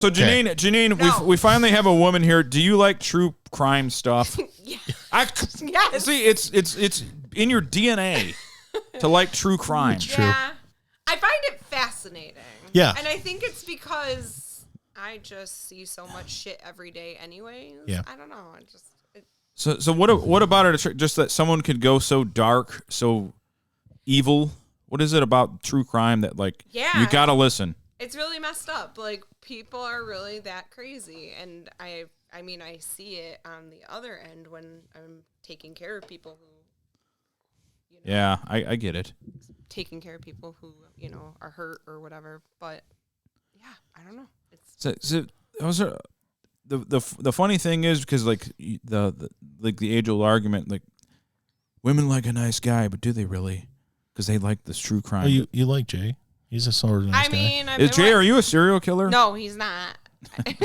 So Janine, No. we finally have a woman here. Do you like true crime stuff? Yes. See, it's in your DNA to like true crime. It's true. Yeah. I find it fascinating. Yeah. And I think it's because I just see so much shit every day anyways. Yeah. I don't know. So what about it? Just that someone could go so dark, so evil. What is it about true crime that you gotta listen? It's really messed up. Like, people are really that crazy. And I mean, I see it on the other end when I'm taking care of people who, Yeah, I get it. taking care of people who, are hurt or whatever. But, yeah, I don't know. The funny thing is, because the age old argument, women like a nice guy, but do they really? Because they like this true crime. Oh, you like Jay? He's a sort of nice guy. Jay, are you a serial killer? No, he's not.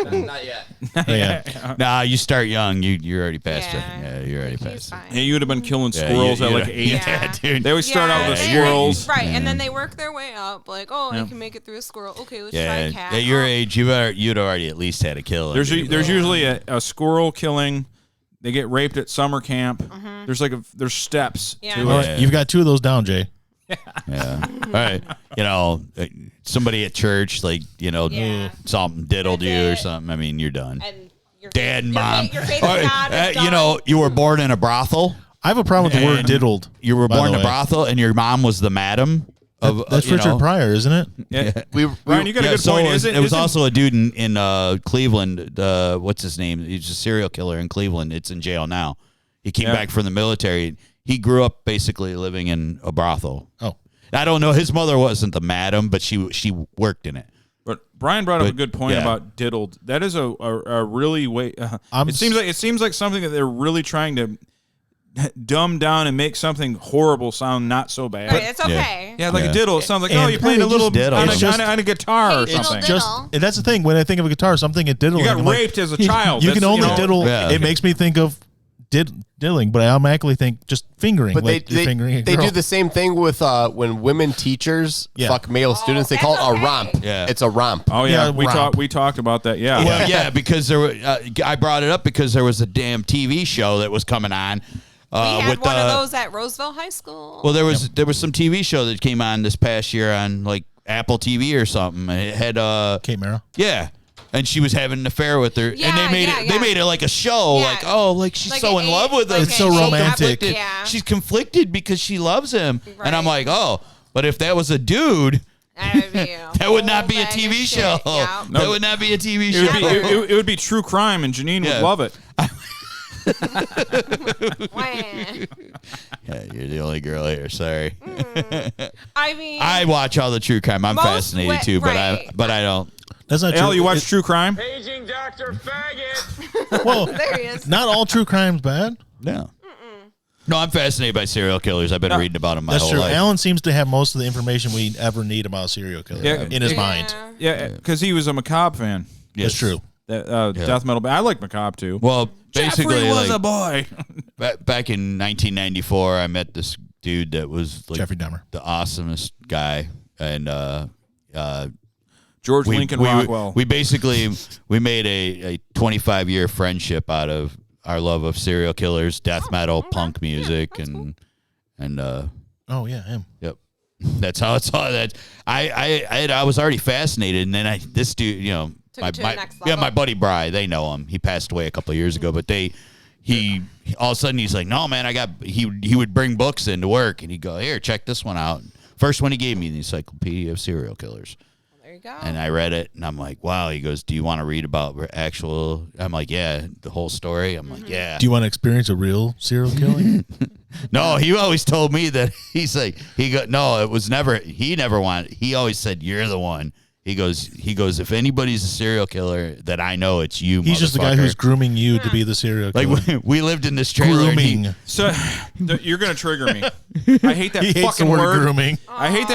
Not yet. Yeah. Nah, you start young. You're already past it. Yeah, you're already past He's it. fine. Yeah, you would have been killing squirrels at 8. Yeah. Dude. They always start out with and- squirrels. Right, and then they work their way up. Like, I can make it through a squirrel. Okay, let's try a cat. At your age, you'd already at least had a kill. There's usually a squirrel killing. They get raped at summer camp. Mm-hmm. There's steps Yeah. to All it. right, you've got 2 of those down, Jay. Yeah. All right. Somebody at church, something diddled That's you or it. something. I mean, you're done. And your Dad and your mom. faith- Your faith in God is done. You were born in a brothel. I have a problem with the word And diddled. You were by born the in a way. brothel, and your mom was the madam of. That's Richard Pryor, isn't it? Yeah. We Ryan, you got a good so point. It was also a dude in Cleveland. What's his name? He's a serial killer in Cleveland. It's in jail now. He came back from the military. He grew up basically living in a brothel. Oh. I don't know. His mother wasn't the madam, but she worked in it. But Brian brought up a good point about diddled. That is a really way. It seems like something that they're really trying to dumb down and make something horrible sound not so bad. Right, it's okay. Yeah, like a diddle. It sounds like, And you're playing a little diddle. on It's a guitar or Hey, diddle, something. diddle. And that's the thing. When I think of a guitar, something at diddling. You got I'm like, raped as a child. You can That's, only diddle. Yeah. It makes me think of diddling, but I automatically think just fingering. But like you're fingering a they girl. do the same thing with when women teachers fuck male students. They call it a that's romp. okay. Yeah. It's a romp. Oh yeah, Yeah, we talked about that. Yeah. Well, yeah, because there were, I brought it up because there was a damn TV show that was coming on. We had with one of those at Roosevelt High School. Well, there was some TV show that came on this past year on Apple TV or something. And it had Kate Mara. yeah. And she was having an affair with her, Yeah, and they made yeah, they made it like a show, Yeah. she's Like so an in love with him, like It's so an romantic. Yeah. she's conflicted because she loves him, Right. and I'm like, but if that was a dude, that would not be a TV show. Yeah. That would not be a TV It would, show. it would be true crime, and Janine would love it. Yeah, you're the only girl here. Sorry. I mean, I watch all the true crime. I'm Most fascinated too, right. but I don't. That's not Al, true. you watch true crime? Paging Dr. Faggot. Well, there he is. not all true crime's bad. No. No, I'm fascinated by serial killers. I've been reading about them my That's whole true. life. Alan seems to have most of the information we ever need about a serial killer in his mind. Yeah, because he was a Macabre fan. Yes. That's true. Death metal band. I like Macabre too. Well, basically, Jeffrey was a boy. back in 1994, I met this dude that was Jeffrey Dahmer. the awesomest guy, and George Lincoln Rockwell. We basically made a 25-year friendship out of our love of serial killers, death metal, punk music, and Oh yeah, him. yep. That's how it's all that I was already fascinated, and then this dude, Took it to the next yeah, level. my buddy Bry, they know him. He passed away a couple of years ago, but he all of a sudden he's like, no man, he would bring books into work, and he'd go, here, check this one out. First one he gave me, the Encyclopedia of Serial Killers. There you go. And I read it, and I'm like, wow. He goes, do you want to read about actual? I'm like, yeah, the whole story. I'm like, yeah. Do you want to experience a real serial killing? No, he always told me that no, it was never. He never wanted. He always said, you're the one. He goes. If anybody's a serial killer that I know, it's you. He's just the guy who's grooming you to be the serial killer. like we lived in this trailer. and grooming. So you're gonna trigger me. I hate that He hates fucking the word word. grooming. I hate that